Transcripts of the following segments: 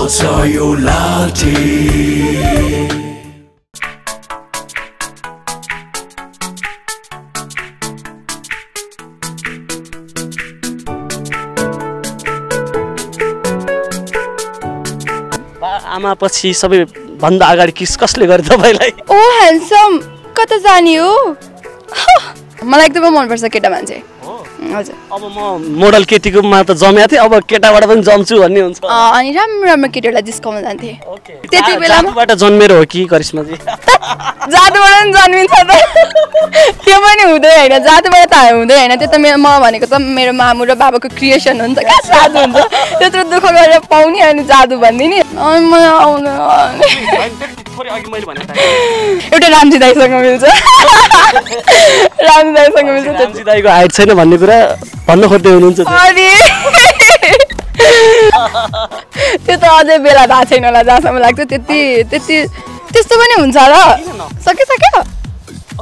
यो लाठी आमा पछि सबै भन्दा अगाडि किस कसले गरे तपाईलाई ओ ह्यान्डसम कता जाने हो मलाई एकदमै मन पर्छ केटा मान्छे हजुर अब म मोडल केटीकोमा त जम्या थिए अब केटाबाट पनि जम्छु भन्ने हुन्छ अनि राम्रो राम्रो केटीहरूलाई जिस्काउन जान्थे त्यति बेलामा जादुबाट जन्मेर हो कि करिश्मा जी जादुबाट पनि जन्मिन्छ त त्यो पनि हुँदै हैन जादुबाट त हुँदै हैन त्यो त म भनेको त मेरो मामु र बाबाको क्रिएसन हो नि त कहाँ जादु हुन्छ त्यत्रो दुःख गरेर पाउने अनि जादु भन्दिने अनि म आउनु एउटा रामजी दाइसँग मिल्छ रामजी दाइसँग मिल्छ रामजी दाइको हाइट छैन भन्ने कुरा भन्न खोज्दै हुनुहुन्छ अरे त्यो त अझै बेला भएको छैन होला जहाँसम्म लाग्छ त्यस्तो पनि हुन्छ र सक्यो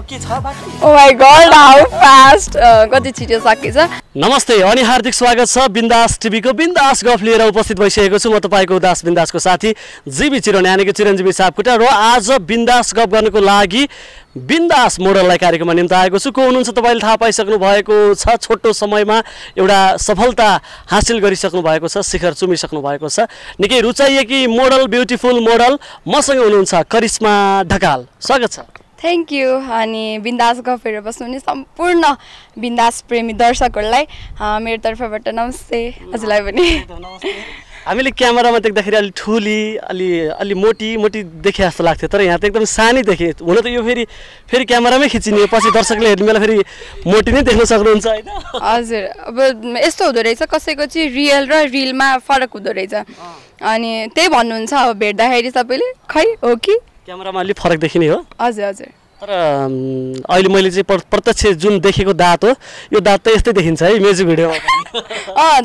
ओ माई गॉड हाउ फास्ट कति छिटो सकिन्छ नमस्ते अनि हार्दिक स्वागत छ बिन्दास टिभीको बिन्दास गफ लिएर उपस्थित भइसकेको छु म तपाईको उदास बिन्दासको साथी जीबी चिरन यानीको चिरञ्जीवी सापकोटा र आज बिन्दास गफ गर्नको लागि बिन्दास मोडललाई कार्यक्रममा निम्ति आएको छु को हुनुहुन्छ तपाईले थाहा पाइसक्नु भएको छ छोटो समयमा एउटा सफलता हासिल गरिसक्नु भएको छ शिखर चुमिसक्नु भएको छ निकै रुचाइएकी मोडल ब्युटिफुल मोडल मसँग हुनुहुन्छ करिश्मा ढकाल स्वागत छ थ्याङ्क यू अनि बिन्दास गफेर बस्नुहुने सम्पूर्ण बिन्दास प्रेमी दर्शकहरूलाई मेरो तर्फबाट नमस्ते हजुरलाई पनि हामीले क्यामेरामा देख्दाखेरि अलि ठुली अलि मोटी देखे जस्तो लाग्थ्यो तर यहाँ त एकदम सानै देखे हुन त यो फेरि क्यामेरामै खिचिने पछि दर्शकले हेर्ने बेला फेरि मोटी नै देख्न सक्नुहुन्छ हैन हजुर अब यस्तो हुँदो रहेछ कसैको चाहिँ रियल र रिलमा फरक हुँदो रहेछ अनि त्यही भन्नुहुन्छ अब भेट्दाखेरि सबैले खै हो कि क्यामेरामा अलि फरक देखिने हो हजुर हजुर तर अहिले मैले चाहिँ प्रत्यक्ष जुन देखेको दाँत हो यो दाँत त यस्तै देखिन्छ है म्युजिक भिडियोमा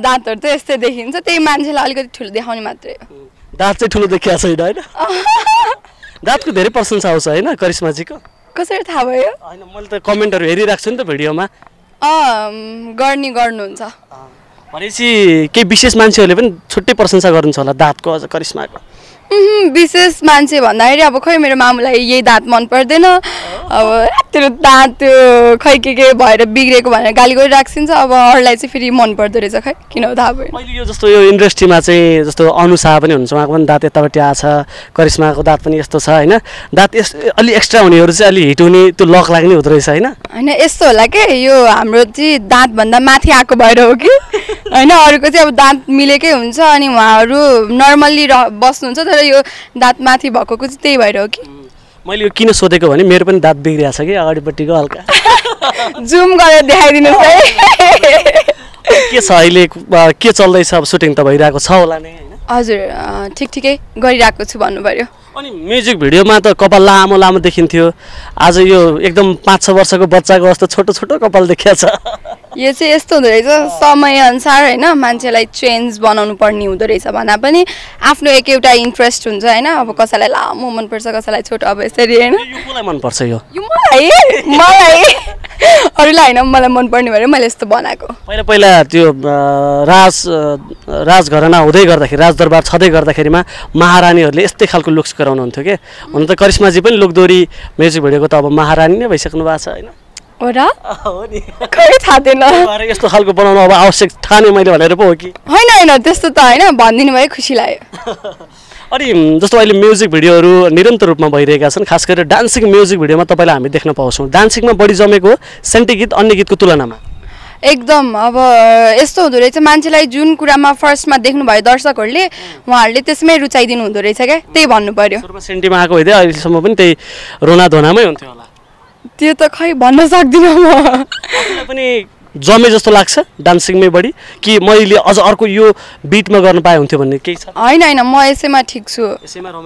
दाँतहरू त यस्तै देखिन्छ त्यही मान्छेलाई अलिकति ठुलो देखाउने मात्रै हो दाँत चाहिँ ठुलो देखिया छैन हैन दाँतको धेरै प्रशंसा आउँछ हैन करिश्माजीको कसरी थाहा भयो हैन मैले त कमेन्टहरू हेरिरहेको छु नि त भिडियोमा गर्नुहुन्छ भनेपछि केही विशेष मान्छेहरूले पनि छुट्टै प्रशंसा गर्नुहुन्छ होला दाँतको अझ करिश्माको विशेष मान्छे भन्दाखेरि अब खै मेरो मामुलाई यही दाँत मन पर्दैन अब त्यो दाँत त्यो खै के भएर बिग्रेको भनेर गाली गरिराख्छिन्छ अब अरूलाई चाहिँ फेरि मन पर्दो रहेछ खै किन हो थाहा भयो मैले यो जस्तो यो इन्डस्ट्रीमा चाहिँ जस्तो अनुसा पनि हुन्छ उहाँको पनि दाँत यतापट्टि आछ करिश्माको दाँत पनि यस्तो छ हैन दाँत अलि एक्स्ट्रा हुनेहरू चाहिँ अलि हिट हुने त्यो लक लाग्ने हुँदो रहेछ हैन यस्तो होला के यो हाम्रो चाहिँ दाँतभन्दा माथि आएको भएर हो कि हैन अरूको चाहिँ अब दाँत मिलेकै हुन्छ अनि उहाँहरू नर्मल्ली बस्नुहुन्छ तर यो दाँत माथि भएको चाहिँ त्यही भएर हो कि मैले यो किन सोधेको भने मेरो पनि दाँत बिग्रिया छ कि अगाडिपट्टिको हल्का जुम गरेर देखाइदिनुस् है के छ अहिले के चल्दैछ अब सुटिङ त भइरहेको छ होला नि हैन हजुर ठिकै गरिरहेको छु भन्नु पर्यो अनि म्युजिक भिडियोमा त कपाल लामो देखिन्थ्यो आज यो एकदम 5-6 वर्षको बच्चाको जस्तो छोटो कपाल देखिया छ यो चाहिँ यस्तो हुँदो रहेछ समय अनुसार हैन मान्छेलाई चेन्ज बनाउनु पर्ने हुँदो रहेछ भन्दा पनि आफ्नो एउटा इन्ट्रेस्ट हुन्छ हैन अब कसैलाई लामो मन पर्छ कसैलाई छोटो अब यसरी हैन यो मलाई मन पर्छ यो मलाई अरूलाई हैन मलाई मन पर्ने भएर मैले यस्तो बनाएको पहिला त्यो राजघराना हुँदै गर्दाखेरि राजदरबार छँदै गर्दाखेरिमा महारानीहरूले यस्तै खालको लुक्स गराउनुहुन्थ्यो के हुन त करिश्माजी पनि लोकदोरी म्युजिक भिडियोको त अब महारानी नै भइसक्नु भएको छ हैन हो र हो नि खै थाहा थिएन यस्तो खालको बनाउनु अब आवश्यक ठाने मैले भनेर पो हो कि हैन त्यस्तो त हैन भनिदिनु भयो खुसी लाग्यो अनि जस्तो अहिले म्युजिक भिडियोहरू निरन्तर रूपमा भइरहेका छन् खास गरेर डान्सिङ म्युजिक भिडियोमा तपाईलाई हामी देख्न पाउँछौँ डान्सिङमा बढी जमेको सेन्टी गीत अन्य गीतको तुलनामा एकदम अब यस्तो हुँदो रहेछ मान्छेलाई जुन कुरामा फर्स्टमा देख्नु भयो दर्शकहरूले उहाँहरूले त्यसमै रुचाइदिनु हुँदो रहेछ क्या त्यही भन्नु पर्यो सेन्टीमा आएको हुँदै अहिलेसम्म पनि त्यही रोना धोनामै हुन्थ्यो होला त्यो त खै भन्न सक्दिनँ म पनि जमे जस्तो लाग्छ डान्सिङमै बढी कि मैले अझ अर्को यो बिटमा गर्न पाए हुन्थ्यो भन्ने केही छ हैन म यसैमा ठिक छु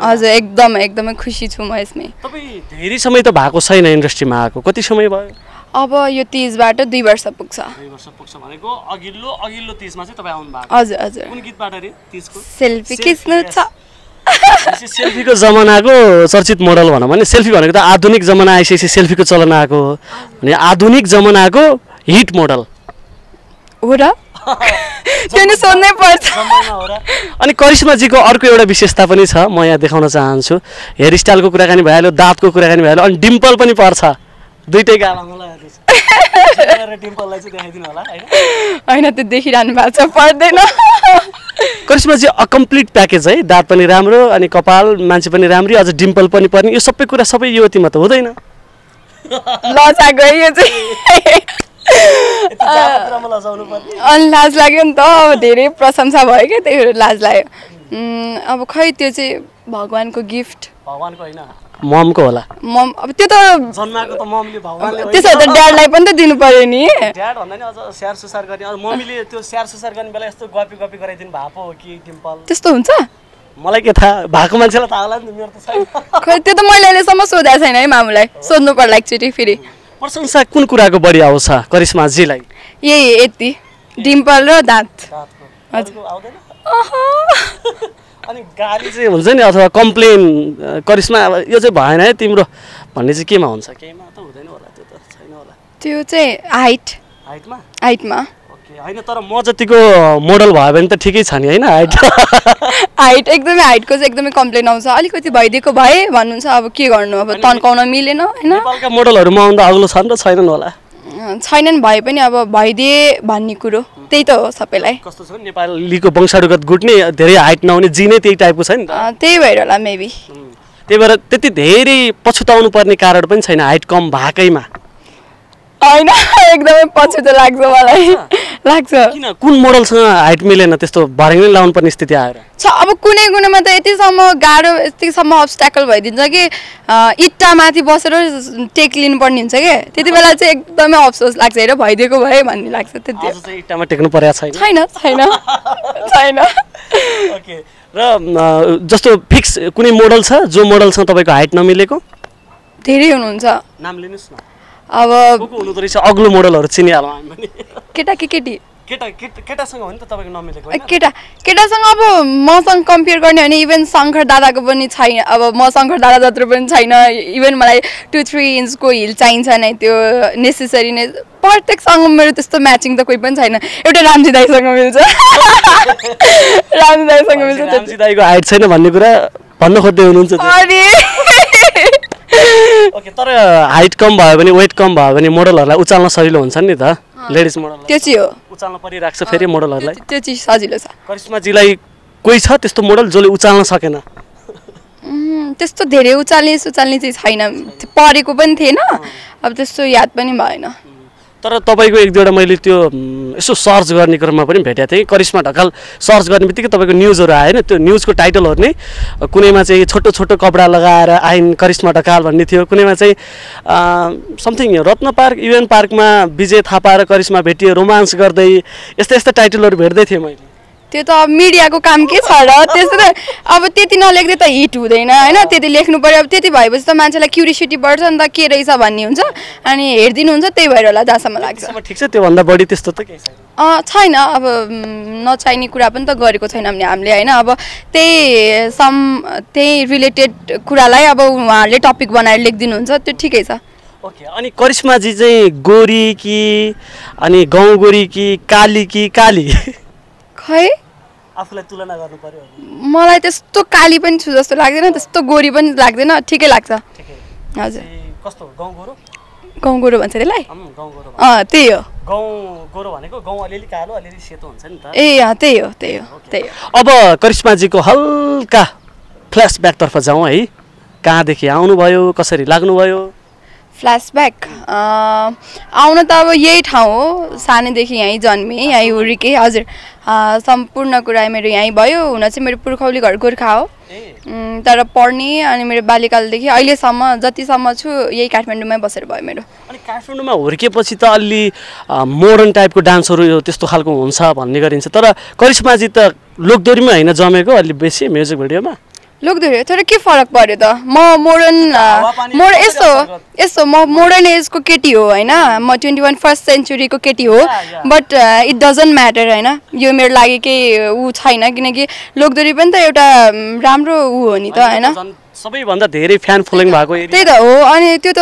हजुर एकदमै खुसी छु म यसमै तपाई धेरै समय त भएको छैन इन्डस्ट्रीमा आएको कति समय भयो अब यो 30 बाट 2 वर्ष पुग्छ 2 वर्ष पुग्छ भनेको अघिल्लो 30 मा चाहिँ तपाई आउनु भएको हजुर कुन गीतबाट रे 30 को सेल्फी खिच्नु छ सेल्फीको जमानाको चर्चित मोडल भनौँ भने सेल्फी भनेको त आधुनिक जमाना आइसकेपछि सेल्फीको चलन आएको हो भने आधुनिक जमानाको हिट मोडल हो र त्यो नि सोध्नै पर्छ। अनि करिश्माजीको अर्को एउटा विशेषता पनि छ, म यहाँ देखाउन चाहन्छु। हेयर स्टाइलको कुराकानी भइहाल्यो, दाँतको कुराकानी भइहाल्यो, अनि डिम्पल पनि पर्छ। दुईटै गालामा लगाएको डिम्पललाई चाहिँ देखाइदिनु होला होइन त्यो देखिरहनु भएको छ, पर्दैन। करिश्माजी अकम्प्लिट प्याकेज है, दाँत पनि राम्रो, अनि कपाल मान्छे पनि राम्री, अझ डिम्पल पनि पर्ने, यो सबै कुरा सबै युवतीमा त हुँदैन। लजा गयो यो चाहिँ अनि लाज लाग्यो नि त, अब धेरै प्रशंसा भयो क्या, त्यही भएर लाज लाग्यो। अब खै त्यो चाहिँ भगवानको गिफ्ट, भगवानको होइन ममको होला। मम अब त्यो त जन्माएको त ममले भगवानले, त्यसो भए त ड्याडलाई पनि त दिनु पर्यो नि। ड्याड भन्दा नि अझ स्याहार सुसार गर्ने, अझ मम्मीले त्यो स्याहार सुसार गर्ने बेला यस्तो गफी गफी गराइदिनु भएको हो कि डिम्पल? त्यस्तो हुन्छ? मलाई के थाहा, भएको मान्छेलाई थाहा होला नि, मेरो त छैन। खै त्यो त मैले अहिलेसम्म सोधेको छैन है मामुलाई, सोध्नु पर्ला एकचोटि फेरि। प्रशंसा कुन कुराको बढी आउँछ करिश्माजीलाई? यही यति, डिम्पल र दाँत। अनि गाली चाहिँ हुन्छ नि, अथवा कम्प्लेन, करिश्मा यो चाहिँ भएन है तिम्रो भन्ने चाहिँ केमा हुन्छ? केहीमा त हुँदैन होला, त्यो त छैन होला। त्यो चाहिँ हाइटमा ओके, होइन तर म जतिको मोडल भयो भने त ठिकै छ नि होइन? हाइट एकदमै, हाइटको चाहिँ एकदमै कम्प्लेन आउँछ, अलिकति भइदिएको भए भन्नुहुन्छ। अब के गर्नु, अब तन्काउन मिलेन होइन। नेपालका मोडलहरूमा आउँदा अग्लो छन् र छैनन् होला? छैनन्, भए पनि अब भइदिए भन्ने कुरो त्यही त हो सबैलाई। कस्तो छ नेपालीको वंशानुगत गुट नै धेरै हाइट नहुने जिनै त्यही टाइपको छ नि त, त्यही भएर होला मेबी। त्यही भएर त्यति धेरै पछुताउनु पर्ने कारण पनि छैन हाइट कम भएकैमा। होइन एकदमै पछुतो लाग्छ मलाई, लाग्छ। किन, कुन मोडलसँग हाइट मिलेन त्यस्तो भर्याङ नै लाउनु पर्ने स्थिति आएर छ? अब कुनै कुनैमा त यतिसम्म गाह्रो, यतिसम्म अब्स्ट्याकल भइदिन्छ कि इट्टा माथि बसेर टेक लिनुपर्ने हुन्छ क्या, त्यति बेला चाहिँ एकदमै अफसोस लाग्छ, हेर भइदिएको भए भन्ने लाग्छ। त्यति इट्टामा टेक्नु परेको छैन? छैन। ओके, र जस्तो फिक्स कुनै मोडल छ जो मोडलसँग तपाईँको हाइट नमिलेको? धेरै हुनुहुन्छ, नाम लिनुहोस् न। अब हुनु त रहेछ अग्लो मोडलहरू चिनिहालौँ हामी पनि। केटा कि केटी? केटासँग हो नि त तपाईँको नमिलेको? केटासँग अब मसँग कम्पेयर गर्ने हो भने इभन शङ्कर दादाको पनि छैन, अब म शङ्कर दादा जत्रो पनि छैन। इभन मलाई 2-3 इन्चको हिल चाहिन्छ नै, त्यो नेसेसरी नै। प्रत्येकसँग मेरो त्यस्तो म्याचिङ त कोही पनि छैन। एउटा रामजी दाईसँग मिल्छ, रामजी दाईको हाइट छैन भन्ने कुरा भन्न खोज्दै हुनुहुन्छ? ओके, तर हाइट कम भयो भने, वेट कम भयो भने मोडलहरूलाई उचाल्न सजिलो हुन्छ नि त, लेडिज मोडल त्यो चाहिँ हो, उचाल्न परिरहेको छ फेरि मोडलहरूलाई, त्यो चाहिँ सजिलो छ। करिश्माजीलाई कोही छ त्यस्तो मोडल जसले उचाल्न सकेन? त्यस्तो धेरै उचाल्ने चाहिँ छैन, परेको पनि थिएन, अब त्यस्तो याद पनि भएन। तर तपाईँको एक दुईवटा मैले त्यो यसो सर्च गर्ने क्रममा पनि भेटेको थिएँ, करिश्मा ढकाल सर्च गर्ने बित्तिकै तपाईँको न्युजहरू आयो होइन, त्यो न्युजको टाइटलहरू नै कुनैमा चाहिँ छोटो छोटो कपडा लगाएर आइन् करिश्मा ढकाल भन्ने थियो, कुनैमा चाहिँ समथिङ रत्न पार्क इभेन्ट पार्कमा विजय थापा र करिश्मा भेटियो रोमान्स गर्दै, यस्ता टाइटलहरू भेट्दै थिएँ मैले। त्यो त अब मिडियाको काम के छ र, त्यस्तो त अब त्यति नलेख्दै त हिट हुँदैन होइन, त्यति लेख्नु पर्यो। अब त्यति भएपछि त मान्छेलाई क्युरियोसिटी बढ्छ नि त, के रहेछ भन्ने हुन्छ, अनि हेरिदिनु हुन्छ, त्यही भएर होला जहाँसम्म लाग्छ। ठिक छ, त्योभन्दा बढी त्यस्तो त केही छैन। अब नचाहिने कुरा पनि त गरेको छैन हामीले होइन, अब त्यही रिलेटेड कुरालाई अब उहाँहरूले टपिक बनाएर लेखिदिनुहुन्छ, त्यो ठिकै छ। ओके, अनि करिश्माजी चाहिँ गोरी कि, अनि गाउँ गोरी कि, काली कि काली? खै आफूलाई तुलना गर्नु पर्यो, मलाई त्यस्तो काली पनि छु जस्तो लाग्दैन, त्यस्तो गोरी पनि लाग्दैन, ठिकै लाग्छ। हजुर, कस्तो गाउँ गोरो भन्छ त्यसलाई? त्यही हो, गाउँ गोरो भनेको गाउँ अलिअलि कालो अलिअलि सेतो हुन्छ नि त। त्यही हो। अब करिश्माजीको हल्का फ्ल्यासब्याकतर्फ जाउँ है, कहाँदेखि आउनुभयो, कसरी लाग्नुभयो? फ्ल्यासब्याक आउन त अब यही ठाउँ हो, सानैदेखि यहीँ जन्मेँ, यहीँ हुर्केँ। हजुर, सम्पूर्ण कुरा मेरो यहीँ भयो। हुन चाहिँ मेरो पुर्खौली घर गोर्खा हो, तर पढ्ने अनि मेरो बाल्यकालदेखि अहिलेसम्म जतिसम्म छु यही काठमाडौँमै बसेर भयो मेरो। अनि काठमाडौँमा हुर्केपछि त अलि मोडर्न टाइपको डान्सहरू त्यस्तो खालको हुन्छ भन्ने गरिन्छ, तर करिश्माजी त लोकदोरीमा होइन जमेको अलि बेसी म्युजिक भिडियोमा? लोकदोरी, तर के फरक पर्यो त, म यस्तो म मोडर्न एजको केटी हो होइन, म 21st सेन्चुरीको केटी हो, बट इट डजन्ट म्याटर होइन, यो मेरो लागि केही ऊ छैन, किनकि लोकदोरी पनि त एउटा राम्रो ऊ हो नि त होइन। सबैभन्दा धेरै फ्यान फलोइङ भएको एरिया त्यही त हो अनि त्यो त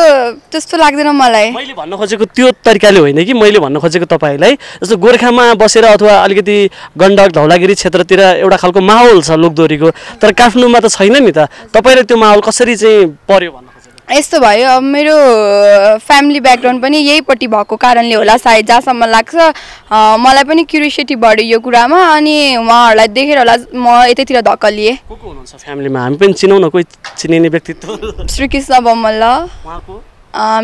त्यस्तो लाग्दैन मलाई मैले भन्न खोजेको त्यो तरिकाले होइन कि मैले भन्न खोजेको तपाईँलाई जस्तो गोर्खामा बसेर अथवा अलिकति गण्डक धौलागिरी क्षेत्रतिर एउटा खालको माहौल छ लोकदोहोरीको तर काठमाडौँमा त छैन नि त तपाईँले त्यो माहौल कसरी चाहिँ पर्यो भन्न खोजेको यस्तो भयो अब मेरो फ्यामिली ब्याकग्राउन्ड पनि यहीपट्टि भएको कारणले होला सायद जहाँसम्म लाग्छ मलाई पनि क्युरियोसिटी बढ्यो यो कुरामा अनि उहाँहरूलाई देखेर होला म यतैतिर धक्कलिएँ को हुनुहुन्छ फ्यामिलीमा हामी पनि चिनौँ न कोही चिनिने व्यक्तित्व श्रीकृष्ण बमल्ल उहाँको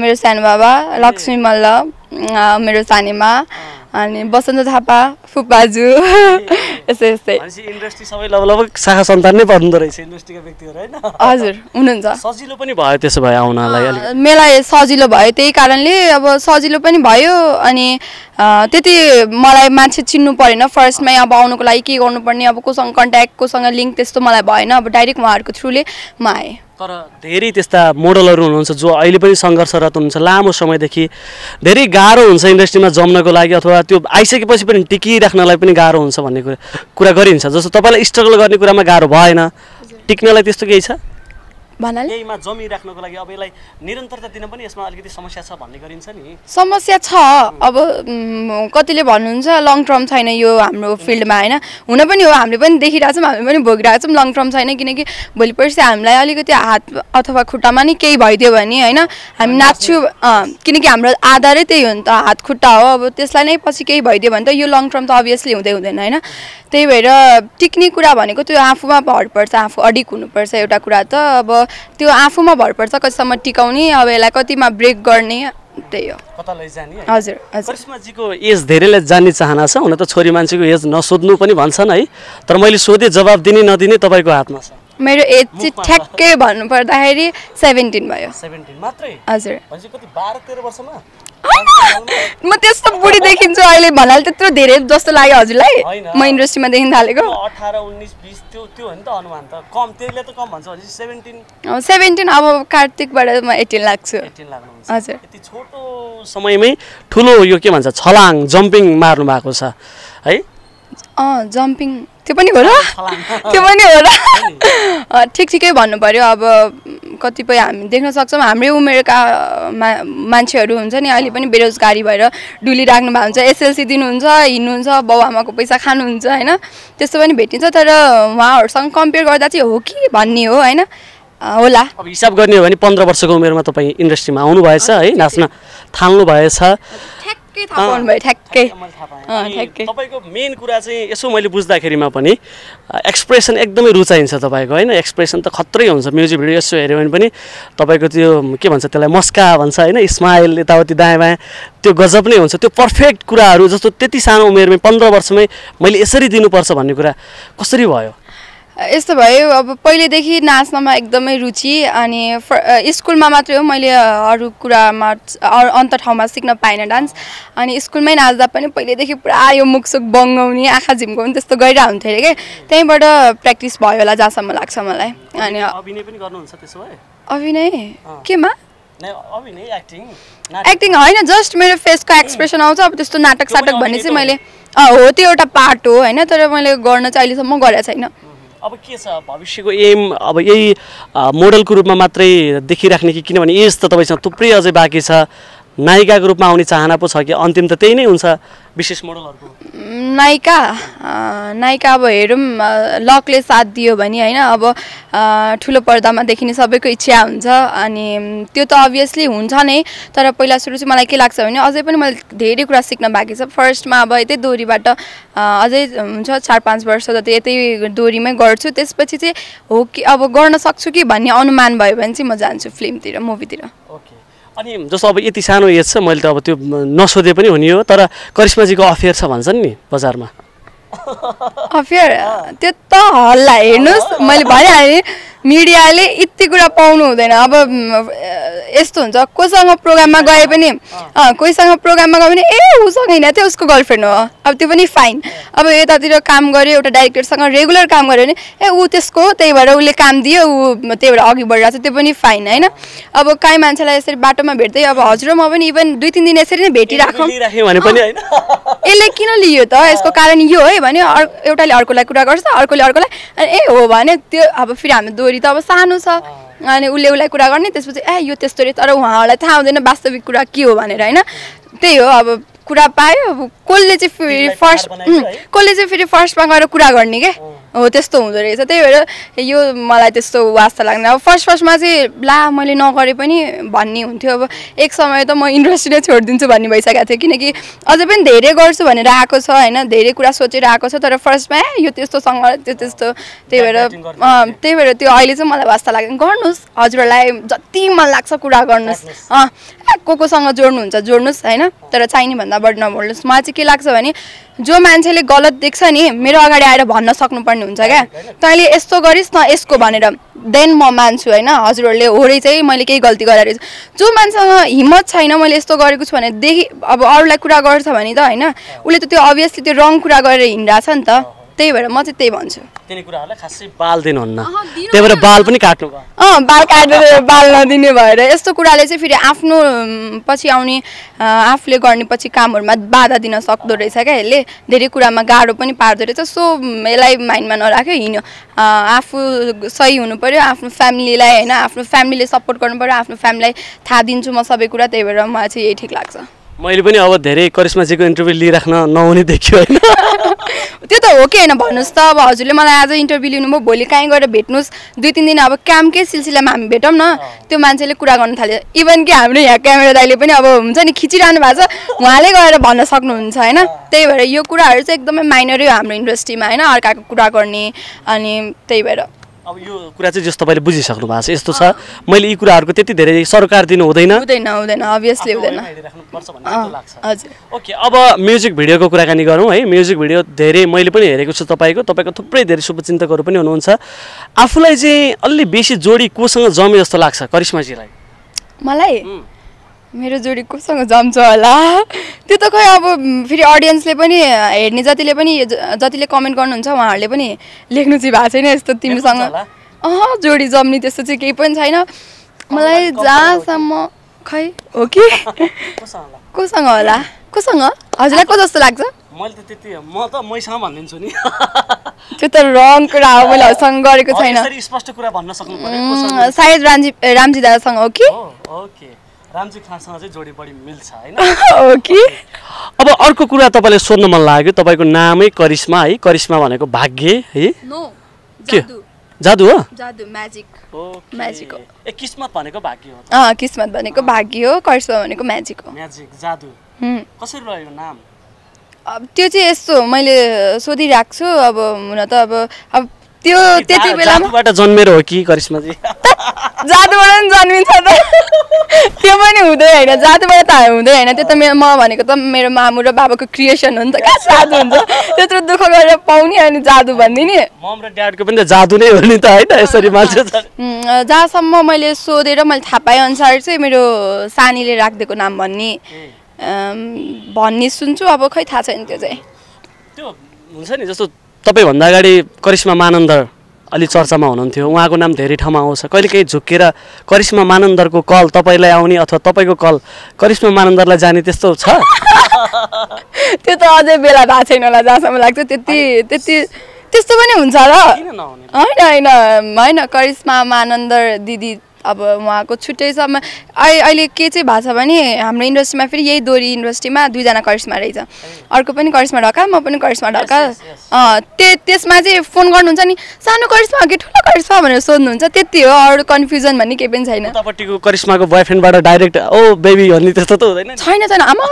मेरो सानो बाबा लक्ष्मी मल्ल मेरो सानीमा अनि बसन्त थापा फुपाजु यस्तै यस्तै इन्डस्ट्री सबै लगभग शाखा सन्तान नै पर्दो रहेछ इन्डस्ट्रीका व्यक्तिहरू होइन हजुर हुनुहुन्छ सजिलो पनि भयो त्यसो भए आउनलाई मलाई सजिलो भयो त्यही कारणले अब सजिलो पनि भयो अनि त्यति मलाई मान्छे चिन्नु परेन फर्स्टमै अब आउनुको लागि के गर्नुपर्ने अब कोसँग कन्ट्याक्ट कोसँग लिङ्क त्यस्तो मलाई भएन अब डाइरेक्ट उहाँहरूको थ्रुले म आएँ तर धेरै त्यस्ता मोडलहरू हुनुहुन्छ जो अहिले पनि सङ्घर्षरत हुनुहुन्छ लामो समयदेखि धेरै गाह्रो हुन्छ इन्डस्ट्रीमा जम्नको लागि अथवा त्यो आइसकेपछि पनि टिकिराख्नलाई पनि गाह्रो हुन्छ भन्ने कुरा गरिन्छ जस्तो तपाईँलाई स्ट्रगल गर्ने कुरामा गाह्रो भएन टिक्नलाई त्यस्तो केही छ भन्नाले यहीमा जमिराख्नको लागि अब यसलाई निरन्तरता दिन पनि यसमा अलिकति समस्या छ भन्ने गरिन्छ नि समस्या छ अब कतिले भन्नुहुन्छ लङ टर्म छैन यो हाम्रो फिल्डमा होइन हुन पनि हो हामीले पनि देखिरहेछौँ हामी पनि भोगिरहेको छौँ लङ टर्म छैन किनकि भोलि पर्सि हामीलाई अलिकति हात अथवा खुट्टामा नि केही भइदियो भने होइन हामी नाच्छु किनकि हाम्रो आधारै त्यही हो नि त हात खुट्टा हो अब त्यसलाई नै पछि केही भइदियो भने त यो लङ टर्म त अभियसली हुँदैन होइन त्यही भएर टिक्ने कुरा भनेको त्यो आफूमा भर पर्छ आफू अडिक हुनुपर्छ एउटा कुरा त अब त्यो आफूमा भर पर्छ कतिसम्म टिकाउने अब यसलाई कतिमा ब्रेक गर्ने त्यही हो कता लैजाने हजुर हजुर करिश्माजीको एज धेरैले जान्ने चाहना छ हुन त छोरी मान्छेको एज नसोध्नु पनि भन्छन् है तर मैले सोधेँ जवाब दिने नदिने तपाईँको हातमा छ मेरो एज चाहिँ ठ्याक्कै भन्नु पर्दाखेरि 17 भयो 17 मात्रै हजुर कति 12-13 वर्षमा म त्यस्तो बुढी देखिन्छु अहिले भन्नाले त्यत्रो धेरै जस्तो लाग्यो हजुरलाई म इन्डस्ट्रीमा देखिन थालेको 18 19 20 त्यो हो नि त अनुमान त कम त्यसले त कम भन्छ भने 17 अब कार्तिकबाट म 18 लाग्छु 18 लाग्नुहुन्छ हजुर यति छोटो समयमै ठुलो यो के भन्छ छलाङ जम्पिङ मार्नु भएको छ है जम्पिङ त्यो पनि हो र त्यो पनि हो र ठिकै भन्नु पर्यो अब कतिपय हामी देख्न सक्छौँ हाम्रै उमेरका मान्छेहरू हुन्छ नि अहिले पनि बेरोजगारी भएर डुलिराख्नु भएको हुन्छ एसएलसी दिनुहुन्छ हिँड्नुहुन्छ बाउ आमाको पैसा खानुहुन्छ होइन त्यस्तो पनि भेटिन्छ तर उहाँहरूसँग कम्पेयर गर्दा चाहिँ हो कि भन्ने हो होइन होला अब हिसाब गर्ने हो भने 15 वर्षको उमेरमा तपाईँ इन्डस्ट्रीमा आउनु भएछ है नाच्न थाल्नु भएछ तपाईँको मेन कुरा चाहिँ यसो मैले बुझ्दाखेरिमा पनि एक्सप्रेसन एकदमै रुचाइन्छ तपाईँको होइन एक्सप्रेसन त खत्रै हुन्छ म्युजिक भिडियो यसो हेऱ्यो भने पनि तपाईँको त्यो के भन्छ त्यसलाई मस्का भन्छ होइन स्माइल यताउति दायाँ बायाँ त्यो गजब नै हुन्छ त्यो पर्फेक्ट कुराहरू जस्तो त्यति सानो उमेरमै 15 वर्षमै मैले यसरी दिनुपर्छ भन्ने कुरा कसरी भयो यस्तो भयो अब पहिलेदेखि नाच्नमा एकदमै रुचि अनि स्कुलमा मात्रै हो मैले अरू कुरामा अन्त ठाउँमा सिक्न पाइनँ डान्स अनि स्कुलमै नाच्दा पनि पहिलेदेखि पुरा यो मुखसुख बङ्गाउने आँखा झिम्काउने त्यस्तो गरिरहेको हुन्थ्यो अरे के त्यहीँबाट प्र्याक्टिस भयो होला जहाँसम्म लाग्छ मलाई अनि अभिनय पनि गर्नुहुन्छ त्यसो भए अभिनय केमा एक्टिङ एक्टिङ होइन जस्ट मेरो फेसको एक्सप्रेसन आउँछ अब त्यस्तो नाटक साटक भन्ने चाहिँ मैले हो त्यो एउटा पार्ट हो होइन तर मैले गर्न चाहिँ अहिलेसम्म गरेको छैन अब के छ भविष्यको एम अब यही मोडलको रूपमा मात्रै देखिराख्ने कि किनभने एज त तपाईँसँग थुप्रै अझै बाँकी छ नायिकाको रूपमा आउने चाहना पो छ कि अन्तिम त त्यही नै हुन्छ विशेष मोडलहरूको नायिका अब हेरौँ लकले साथ दियो भने होइन अब ठुलो पर्दामा देखिने सबैको इच्छा हुन्छ अनि त्यो त अभियसली हुन्छ नै तर पहिला सुरु चाहिँ मलाई के लाग्छ भने अझै पनि मैले धेरै कुरा सिक्न बाँकी छ फर्स्टमा अब यतै दोहोरीबाट अझै हुन्छ 4-5 वर्ष जति यतै दोहोरीमै गर्छु त्यसपछि चाहिँ हो कि अब गर्न सक्छु कि भन्ने अनुमान भयो भने चाहिँ म जान्छु फिल्मतिर मुभीतिर अनि जस्तो अब यति सानो एज छ मैले त अब त्यो नसोधे पनि हुने हो तर करिश्माजीको अफेयर छ भन्छन् नि बजारमा अफेयर त्यो त हल्ला हेर्नुहोस् मैले भनिहालेँ मिडियाले यति कुरा पाउनु हुँदैन अब यस्तो हुन्छ कोसँग प्रोग्राममा गए पनि कोहीसँग प्रोग्राममा गयो भने ए उसँग होइन थियो उसको गर्लफ्रेन्ड हो अब त्यो पनि फाइन अब यतातिर काम गर्यो एउटा डाइरेक्टरसँग रेगुलर काम गर्यो भने ए ऊ त्यसको हो त्यही भएर उसले काम दियो ऊ त्यही भएर अघि बढिरहेको छ त्यो पनि फाइन होइन अब काहीँ मान्छेलाई यसरी बाटोमा भेट्दै अब हजुर म पनि इभन 2-3 दिन यसरी नै भेटिराखौँ यसले किन लियो त यसको कारण यो है भने एउटाले अर्कोलाई कुरा गर्छ अर्कोले अर्कोलाई ए हो भने त्यो अब फेरि हामी दोहोरी त अब सानो छ अनि उसलाई कुरा गर्ने त्यसपछि ए यो त्यस्तो रे तर उहाँहरूलाई थाहा हुँदैन वास्तविक कुरा के हो भनेर होइन त्यही हो अब कुरा पायो अब कसले चाहिँ फेरि फर्स्टमा गएर कुरा गर्ने के हो त्यस्तो हुँदो रहेछ त्यही भएर यो मलाई त्यस्तो वास्ता लाग्दैन अब फर्स्टमा चाहिँ ला मैले नगरे पनि भन्ने हुन्थ्यो अब एक समय त म इन्डस्ट्री नै छोडिदिन्छु भन्ने भइसकेको थियो किनकि अझै पनि धेरै गर्छु भनेर आएको छ होइन धेरै कुरा सोचेर आएको छ तर फर्स्टमा यो त्यस्तोसँग त्यो त्यस्तो त्यही भएर त्यो अहिले चाहिँ मलाई वास्ता लाग्दैन गर्नुहोस् हजुरहरूलाई जति मन लाग्छ कुरा गर्नुहोस् कोसँग जोड्नुहुन्छ जोड्नुहोस् होइन तर चाहिने भन्दा बढी नबोल्नुहोस् मलाई चाहिँ के लाग्छ भने जो मान्छेले गलत देख्छ नि मेरो अगाडि आएर भन्न सक्नुपर्ने हुन्छ क्या तैँले यस्तो गरिस् न यसको भनेर देन म मान्छु होइन हजुरहरूले होरै चाहिँ मैले केही गल्ती गरेर जो मान्छेसँग हिम्मत छैन मैले यस्तो गरेको छु भने अब अरूलाई कुरा गर्छ भने त होइन उसले त त्यो अभियसली त्यो रङ कुरा गरेर हिँडिरहेछ नि त त्यही भएर म चाहिँ त्यही भन्छु तिनी कुराहरूलाई खासै बाल दिनुहुन्न त्यही भएर बाल पनि काट्नु भयो बाल काटेर बाल नदिने भएर यस्तो कुराले चाहिँ फेरि आफ्नो पछि आउने आफूले गर्ने पछि कामहरूमा बाधा दिन सक्दो रहेछ क्या यसले धेरै कुरामा गाह्रो पनि पार्दो रहेछ सो यसलाई माइन्डमा नराख्यो हिँड्यो आफू सही हुनु पर्यो आफ्नो फ्यामिलीलाई होइन आफ्नो फ्यामिलीले सपोर्ट गर्नु पर्यो आफ्नो फ्यामिलीलाई थाहा दिन्छु म सबै कुरा त्यही भएर मलाई चाहिँ यही ठिक लाग्छ मैले पनि अब धेरै करिश्माजीको इन्टरभ्यू लिइराख्न नहुने देखियो होइन त्यो त हो कि होइन भन्नुहोस् त अब हजुरले मलाई आज इन्टरभ्यू लिनुभयो भोलि कहीँ गएर भेट्नुहोस् 2-3 दिन अब कामकै सिलसिलामा हामी भेटौँ न त्यो मान्छेले कुरा गर्न थाल्यो इभन कि हाम्रो यहाँ क्यामेरा दाइले पनि अब हुन्छ नि खिचिरहनु भएको छ उहाँले गएर भन्न सक्नुहुन्छ होइन त्यही भएर यो कुराहरू चाहिँ एकदमै माइनरै हो हाम्रो इन्डस्ट्रीमा होइन अर्काको कुरा गर्ने अनि त्यही भएर अब यो कुरा चाहिँ जस्तो तपाईँले बुझिसक्नु भएको छ यस्तो छ मैले यी कुराहरूको त्यति धेरै सरकार दिनु हुँदैन अभियसली हुँदैन हजुर ओके अब म्युजिक भिडियोको कुराकानी गरौँ है म्युजिक भिडियो धेरै मैले पनि हेरेको छु तपाईँको थुप्रै धेरै शुभचिन्तकहरू पनि हुनुहुन्छ आफूलाई चाहिँ अलि बेसी जोडी कोसँग जमे जस्तो लाग्छ करिश्माजीलाई मलाई मेरो जोडी कोसँग जम्छ होला त्यो त खै अब फेरि अडियन्सले पनि हेर्ने जतिले कमेन्ट गर्नुहुन्छ उहाँहरूले पनि लेख्नु चाहिँ भएको छैन यस्तो तिमीसँग जोडी जम्ने त्यस्तो चाहिँ केही पनि छैन मलाई जहाँसम्म खै हो कि कोसँग होला कोसँग हजुरलाई को जस्तो लाग्छ मैले त त्यति म त मैसँग भनिदिन्छु नि त्यो त रङ कुरा हो मैले हजुरसँग गरेको छैन स्पष्ट कुरा भन्न सक्नु पर्यो सायद रामजी दादासँग हो कि ओके रामजी खानसँग चाहिँ जोडी बढी मिल्छ हैन ओके अब अर्को कुरा तपाईले सोध्न मन लाग्यो तपाईको नामै करिश्मा है करिश्मा भनेको भाग्य है नो जादु जादु हो जादु म्याजिक ओके म्याजिक हो ए किस्मत भनेको भाग्य हो किस्मत भनेको भाग्य हो करिश्मा भनेको म्याजिक हो म्याजिक जादु कसरी रह्यो नाम अब त्यो चाहिँ यस्तो मैले सोधिराख्छु छु अब हुन त अब त्यो त्यति बेलामा जादुबाट जन्मेर हो कि करिश्मा जी जादुबाट नि जन्मिन्छ त त्यो पनि हुँदै हैन जादुबाट त हुँदै हैन त्यो त म भनेको त मेरो मामु र बाबाको क्रिएसन हो नि त कहाँ जादु हुन्छ त्यत्रो दुःख गरेर पाउने अनि जादु भन्दिने मम र ड्याडको पनि त जादु नै हो नि त हैन यसरी मान्छे जहाँसम्म मैले सोधेर मैले थाहा पाए अनुसार चाहिँ मेरो सानीले राखिदिएको नाम भन्ने सुन्छु अब खै थाहा छैन त्यो चाहिँ त्यो हुन्छ नि जस्तो तपाईभन्दा अगाडि करिश्मा मानन्दर अलि चर्चामा हुनुहुन्थ्यो उहाँको नाम धेरै ठाउँमा आउँछ कहिलेकाहीँ झुक्केर करिश्मा मानन्दरको कल तपाईँलाई आउने अथवा तपाईँको कल करिश्मा मानन्दरलाई जाने त्यस्तो छ त्यो त अझै बेला भएको छैन होला जहाँसम्म लाग्छ त्यस्तो पनि हुन्छ र होइन करिश्मा मानन्दर दिदी अब उहाँको छुट्टै छ अहिले के चाहिँ भएको छ भने हाम्रो इन्डस्ट्रीमा फेरि यही दोरी इन्डस्ट्रीमा 2 जना करिश्मा रहेछ अर्को पनि करिश्मा ढकाल म पनि करिश्मा ढकाल त्यसमा चाहिँ फोन गर्नुहुन्छ नि सानो करिश्मा हो कि ठुलो करिश्मा भनेर सोध्नुहुन्छ त्यति हो अरू कन्फ्युजन भन्ने केही पनि छैन उतापट्टिको करिश्माको बोयफ्रेन्डबाट डाइरेक्ट ओ बेबी भन्ने त्यस्तो त हुँदैन छैन आमा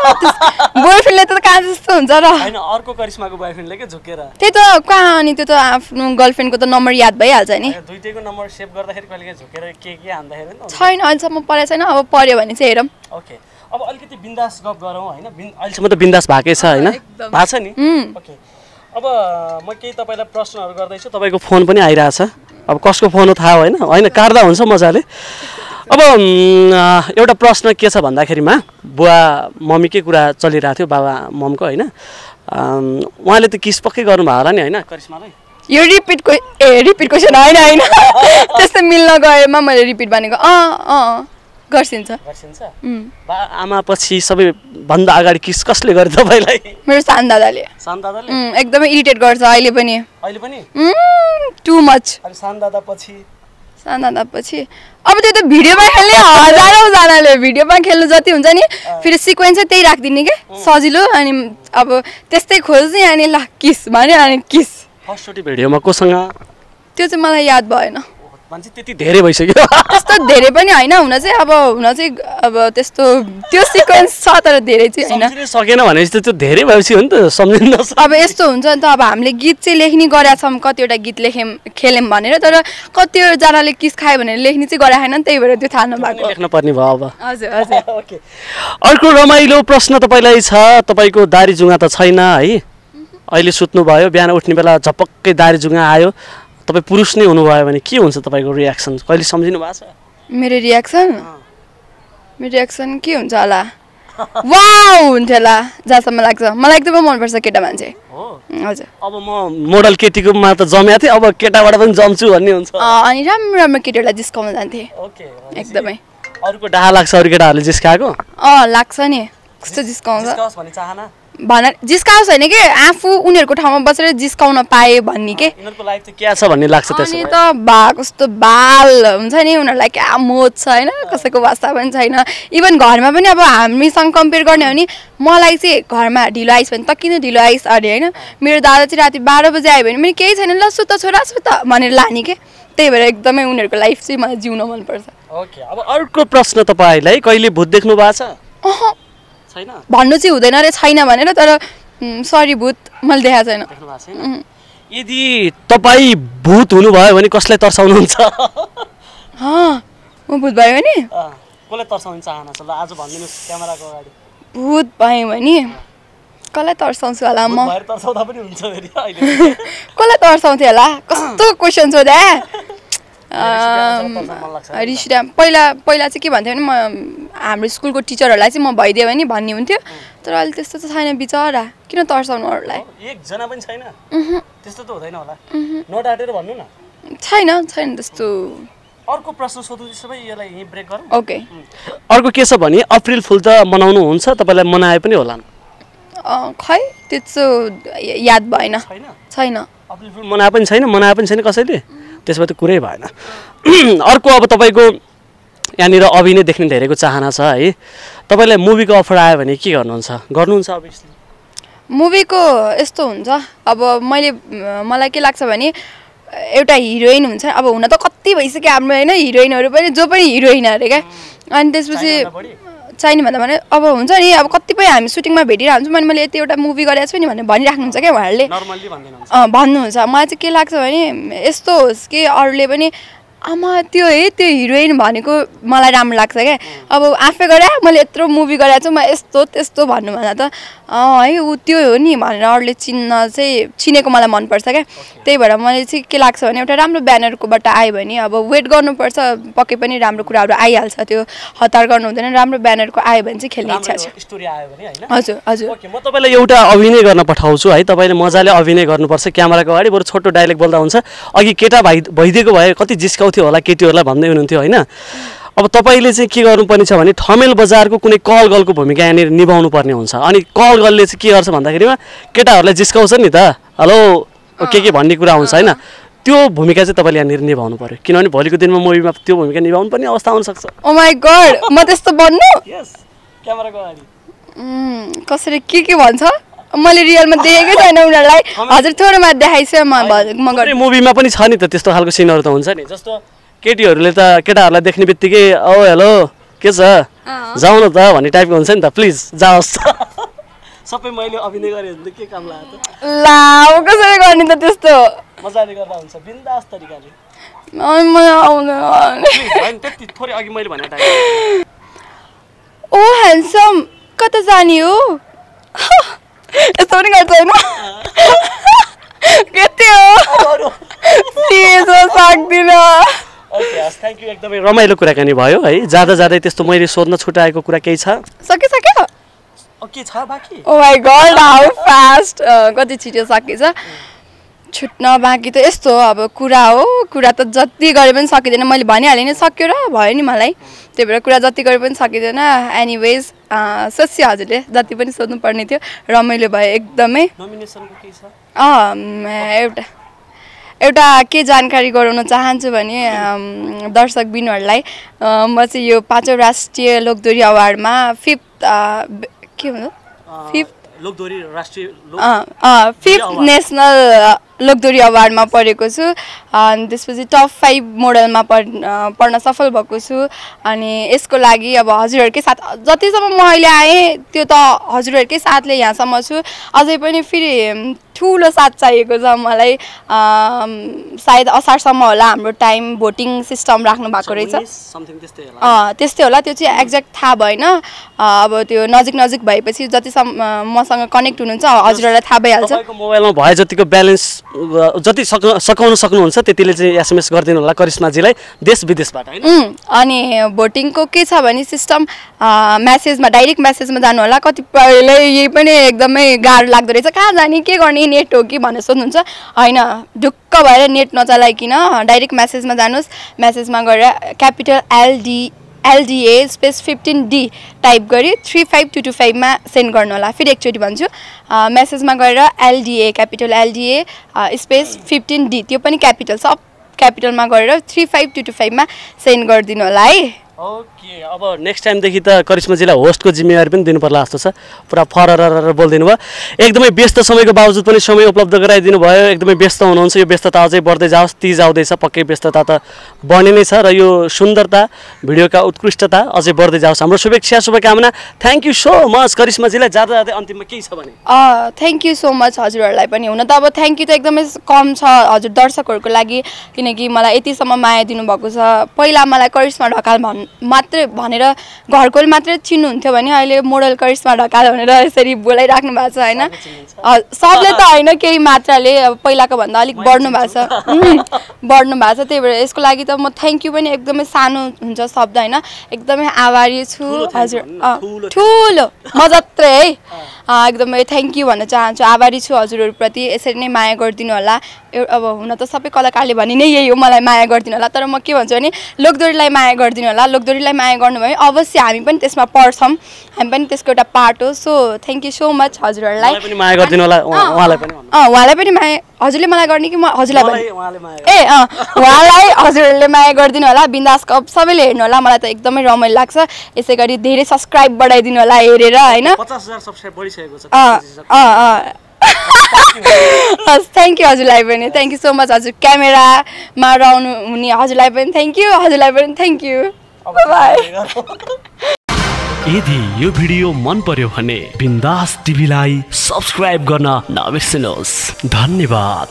बोयफ्रेन्डले त कहाँ जस्तो हुन्छ र हैन अर्को करिश्माको बोयफ्रेन्डले के झुकेर त्यही त कहाँ अनि त्यो त आफ्नो गर्लफ्रेन्डको त नम्बर याद भइहाल्छ नि दुईटैको नम्बर सेभ गर्दाखेरि कहिलेकाहीँ झुकेर के छैन अहिलेसम्म परेको छैन अब पर्यो भने चाहिँ हेरौँ ओके अब अलिकति बिन्दास गफ गरौँ हैन अहिलेसम्म त बिन्दास भएकै छ हैन भएको छ नि ओके अब म केही तपाईलाई प्रश्नहरू गर्दैछु तपाईको फोन पनि आइरहेछ अब कसको फोन हो थाहा होइन काट्दा हुन्छ मजाले अब एउटा प्रश्न के छ भन्दाखेरिमा बुवा मम्मीकै कुरा चलिरहेको थियो बाबा ममको हैन उहाँले त किस पक्कै गर्नुभयो होला नि हैन करिश्मालाई यो रिपिट क्वेसन होइन त्यस्तो मिल्न गएमा मैले रिपिट भनेको गर्छिन्छ आमा पछि सबैभन्दा अगाडि किस कसले गरे तपाईँलाई मेरो सानो दादाले एकदमै इरिटेट गर्छ अहिले पनि टु मच सानो दादा पछि दादापछि अब त्यो त भिडियोमा खेल्ने हजारौँजनाले भिडियोमा खेल्नु जति हुन्छ नि फेरि सिक्वेन्स चाहिँ त्यही राखिदिने के सजिलो अनि अब त्यस्तै खोज्ने अनि ल किस भन्यो अनि किस फर्स्टचोटि भिडियोमा कोसँग त्यो चाहिँ मलाई याद भएन मान्छे त्यति धेरै भइसक्यो त्यस्तो धेरै पनि होइन हुन चाहिँ अब त्यस्तो त्यो सिक्वेन्स छ तर धेरै चाहिँ होइन सम्झिन सकेन भनेपछि त्यो धेरै भएपछि हो नि त सम्झिन नसक्ने अब यस्तो हुन्छ नि त अब हामीले गीत चाहिँ लेख्ने गरेका छौँ कतिवटा गीत खेल्यौँ भनेर तर कतिजनाले किस खायो भनेर लेख्ने चाहिँ गरेको छैन नि त्यही भएर त्यो थाहा नभएको लेख्न पर्ने भयो अब हजुर हजुर ओके अर्को रमाइलो प्रश्न तपाईँलाई छ तपाईँको दारी जुङ्गा त छैन है अहिले सुत्नुभयो बिहान उठ्ने बेला झपक्कै दारी जुङ्गा आयो तपाईँ पुरुष नै हुनुभयो भने के हुन्छ तपाईँको रियाक्सन कहिले सम्झिनु भएको छ मेरो रियाक्सन के हुन्छ होला वाउ हुन्थ्यो होला जहाँसम्म लाग्छ मलाई एकदमै मनपर्छ केटा मान्छे हजुर अब म मोडल केटीकोमा त जमेको थिएँ अब केटाबाट पनि जम्छु भन्ने हुन्छ अनि राम्रो राम्रो केटीहरूलाई जिस्काउन जान्थेँ एकदमै अरूको डाहा लाग्छ अरू केटाहरूले जिस्काएको लाग्छ नि कस्तो जिस्काउँछ भन्ने चाहना जिस्काओस् होइन कि आफू उनीहरूको ठाउँमा बसेर जिस्काउन पाए भन्ने के उनीहरूको लाइफ चाहिँ के छ भन्ने लाग्छ अनि त कस्तो बाल हुन्छ नि उनीहरूलाई क्या मोज छ होइन कसैको वास्ता पनि छैन इभन घरमा पनि अब हामीसँग कम्पेयर गर्ने हो भने मलाई चाहिँ घरमा ढिलो आइस भने त किन ढिलो आइस अरे होइन मेरो दादा चाहिँ राति 12 बजे आयो भने पनि केही छैन ल सुत छोरा सुत भनेर लाने के त्यही भएर एकदमै उनीहरूको लाइफ चाहिँ मलाई जिउन मनपर्छ ओके अब अर्को प्रश्न तपाईँलाई कहिले भूत देख्नु भएको छ छैन भन्नु चाहिँ हुँदैन रे छैन भनेर तर सरी भूत मैले देखाएको छैन यदि तपाईँ भूत हुनुभयो भने कसलाई तर्साउनुहुन्छ म भूत भयो भने कसलाई तर्साउने चाहना छ ल आज भनिदिनुहोस् क्यामेराको अगाडि भूत भएँ भने कसलाई तर्साउँछु होला म तर्साउँदा पनि हुन्छ फेरि अहिले कसलाई तर्साउँथेँ होला कस्तो क्वेसन सोधे रिसिराम पहिला चाहिँ के भन्थ्यो भने म हाम्रो स्कुलको टिचरहरूलाई चाहिँ म भइदिएँ भने भन्ने हुन्थ्यो तर अहिले त्यस्तो त छैन बिचरा किन तर्साउनु अरूलाई एकजना पनि छैन त्यस्तो त हुँदैन होला नडाटेर भन्नु न छैन त्यस्तो अर्को प्रश्न सोध्नु त्यसो भए यसलाई यही ब्रेक गरौँ ओके अर्को के छ भने अप्रिल फुल त मनाउनु हुन्छ तपाईँलाई मनाए पनि होला खै त्यस्तो याद भएन छैन अप्रिल फुल मनाए पनि छैन कसैले त्यसमा त कुरै भएन अर्को अब तपाईँको यहाँनिर अभिनय देख्ने धेरैको चाहना छ है तपाईँलाई मुभीको अफर आयो भने के गर्नुहुन्छ अभियसली मुभीको यस्तो हुन्छ अब मलाई के लाग्छ भने एउटा हिरोइन हुन्छ अब हुन त कति भइसक्यो हाम्रो होइन हिरोइनहरू पनि जो पनि हिरोइन अरे क्या अनि त्यसपछि चाहिने भन्दा भने अब हुन्छ नि अब कतिपय हामी सुटिङमा भेटिरहेको हुन्छौँ अनि मैले यति एउटा मुभी गरेको छु नि भनेर भनिराख्नुहुन्छ क्या उहाँहरूले भन्नुहुन्छ मलाई चाहिँ के लाग्छ भने यस्तो होस् कि अरूले पनि आमा त्यो हिरोइन भनेको मलाई राम्रो लाग्छ क्या अब आफै गरे मैले यत्रो मुभी गरेको छु म यस्तो त्यस्तो भन्नुभन्दा त है ऊ त्यो हो नि भनेर अरूले चिनेको मलाई मनपर्छ क्या त्यही भएर मैले चाहिँ के लाग्छ भने एउटा राम्रो ब्यानरकोबाट आयो भने अब वेट गर्नुपर्छ पक्कै पनि राम्रो कुराहरू आइहाल्छ त्यो हतार गर्नु हुँदैन राम्रो ब्यानरको आयो भने चाहिँ खेल्ने इच्छा छ हजुर हजुर ओके म तपाईँलाई एउटा अभिनय गर्न पठाउँछु है तपाईँले मजाले अभिनय गर्नुपर्छ क्यामेराको अगाडि बरु छोटो डायलग बोल्दा हुन्छ अघि केटा भइदिएको भए कति जिस्काउँथ्यो होला केटीहरूलाई भन्दै हुनुहुन्थ्यो होइन अब तपाईँले चाहिँ के गर्नुपर्ने छ भने ठमेल बजारको कुनै कल गर्लको भूमिका यहाँनिर निभाउनु पर्ने हुन्छ अनि कल गर्लले चाहिँ के गर्छ भन्दाखेरिमा केटाहरूलाई जिस्काउँछ नि त हेलो के भन्ने कुरा हुन्छ होइन त्यो भूमिका चाहिँ तपाईँले यहाँनिर निभाउनु पर्यो किनभने भोलिको दिनमा मुभीमा त्यो भूमिका निभाउनु पर्ने अवस्था आउनसक्छ ओ माई गॉड म त्यस्तो बन्नु क्यामेराको अगाडि कसरी के भन्छ मैले रियलमा देखेकै छैन उनीहरूलाई हजुर थोरैमा देखाइछु म मुभीमा पनि छ नि त त्यस्तो खालको सिनहरू त हुन्छ नि जस्तो केटीहरूले त केटाहरूलाई देख्ने बित्तिकै ओ हेलो के छ जाउँ न त भन्ने टाइपको हुन्छ नि त प्लिज जाओस् सबै मैले अभिनय गरेँ भने के काम लाग्यो त ला कसरी गर्ने त त्यस्तो मजाले गर्दा हुन्छ बिन्दास तरिकाले त्यति थोरै अघि मैले भने टाइप ओ ह्यान्डसम कता जाने हो यस्तो पनि गर्छ होइन के हो प्लिज म सक्दिनँ थ्याङ्क यू एकदमै रमाइलो कुराकानी भयो है जाँदा जाँदै त्यस्तो मैले सोध्न छुटाएको कुरा केही छ सक्यो के छ बाँकी ओ माई गॉड हाउ फास्ट कति छिटो सकेछ छुट्न बाँकी त यस्तो हो अब कुरा त जति गरे पनि सकिँदैन मैले भनिहालेँ नि सक्यो र भयो नि मलाई त्यही भएर कुरा जति गरे पनि सकिँदैन एनिवेज सोच्यो हजुरले जति पनि सोध्नु पर्ने थियो रमाइलो भयो एकदमै एउटा के जानकारी गराउन चाहन्छु भने दर्शक बिनहरूलाई म चाहिँ यो 5औं राष्ट्रिय लोकदोरी अवार्डमा 5th लोकदोरी राष्ट्रिय 5th नेसनल लोकदोरी अवार्डमा परेको छु अनि त्यसपछि टप 5 मोडलमा पढ्न सफल भएको छु अनि यसको लागि अब हजुरहरुकै साथ जतिसम्म म अहिले आए त्यो त हजुरहरुकै साथले यहाँसम्म छु अझै पनि फेरि ठुलो साथ चाहिएको छ मलाई सायद असारसम्म होला हाम्रो टाइम भोटिङ सिस्टम राख्नु भएको रहेछ त्यस्तै होला त्यो चाहिँ एक्ज्याक्ट थाहा भएन अब त्यो नजिक भएपछि जतिसम्म मसँग कनेक्ट हुनुहुन्छ हजुरहरुलाई थाहा भइहाल्छ तपाईको मोबाइलमा भए जतिको ब्यालेन्स जति सकाउन सक्नुहुन्छ त्यतिले चाहिँ एसएमएस गरिदिनु होला करिश्माजीलाई देश विदेशबाट हैन अनि भोटिङको के छ भने सिस्टम मेसेजमा डाइरेक्ट मेसेजमा जानु होला कतिपयले यही पनि एकदमै गाह्रो लाग्दो रहेछ कहाँ जाने के गर्ने नेट हो कि भनेर सोध्नुहुन्छ हैन ढुक्क भएर नेट नचलाइकिन डाइरेक्ट मेसेजमा जानुस् मेसेजमा गएर capital LDA space 15D type गरी 35225 मा सेन्ड गर्नु होला फेरि एकचोटी भन्छु मेसेजमा गएर LDA capital LDA space 15D त्यो पनि क्यापिटल सब क्यापिटलमा गएर 35225 मा सेन्ड गरिदिनु होला है ओके अब नेक्स्ट टाइम देखि त करिश्माजीलाई होस्टको जिम्मेवारी पनि दिनु पर्ला जस्तो छ पुरा फरर बोल्दिनु भयो एकदमै व्यस्त समयको बावजुद पनि समय उपलब्ध गराइदिनु भयो एकदमै व्यस्त हुनुहुन्छ यो व्यस्तता अझै बढ्दै जाओस् तीज आउँदैछ पक्कै व्यस्तता त बढ्ने नै छ र यो सुन्दरता भिडियोका उत्कृष्टता अझै बढ्दै जाओस् हाम्रो शुभेच्छा शुभकामना थ्यांक यू सो मच करिश्माजीलाई जाँदा अन्तिममा के छ भने थ्यांक यू सो मच हजुरहरुलाई पनि हुन त अब थ्यांक यू त एकदमै कम छ हजुर दर्शकहरुको लागि किनकि मलाई यतिसम्म माया दिनु भएको छ पहिला मलाई करिश्मा ढकाल मात्र भनेर घरकोले मात्र चिन्नुहुन्थ्यो भने अहिले मोडल करिश्मा ढकाल भनेर यसरी बोलाइराख्नु भएको छ हैन सबले त हैन केही मात्राले पहिलाको भन्दा अलिक बढ्नु भएको छ त्यही भएर यसको लागि त म थ्यांक यू पनि एकदमै सानो हुन्छ शब्द हैन एकदमै आभारी छु हजुर ठुलो म जत्रै है एकदमै थ्यांक यू भन्न चाहन्छु आभारी छु हजुरहरुप्रति यसरी नै माया गरिदिनु होला अब हुन त सबै कलाकारले भनि नै यही हो मलाई माया गरिदिनु होला तर म के भन्छु भने लोकदोरीलाई माया गरिदिनु होला लोकदोरीलाई माया गर्नु भयो अवश्य हामी पनि त्यसमा पढ्छौं हामी पनि त्यसको एउटा पार्ट हो so thank you so much हजुरहरुलाई मलाई पनि माया गरिदिनु होला उहाँलाई पनि माया हजुरले मलाई गर्ने कि म हजुरलाई भने उहाँलाई हजुरहरुले माया गरिदिनु होला बिन्दास कप सबैले हेर्नु होला मलाई त एकदमै रमाइलो लाग्छ यसैगरी धेरै सब्स्क्राइब बढाइदिनु होला हेरेर हैन 50000 सब्स्क्राइब बढिसकेको छ थ्यांक यू हजुरलाई पनि थ्यांक यू सो मच हजुर क्यामेरामा रहनु हुने हजुरलाई पनि थ्यांक यू हजुरलाई पनि थ्यांक यू बाइ यदि यो भिडियो मन पर्यो भने बिन्दास टिभीलाई सब्स्क्राइब गर्न नबिर्सनुहोस् धन्यवाद।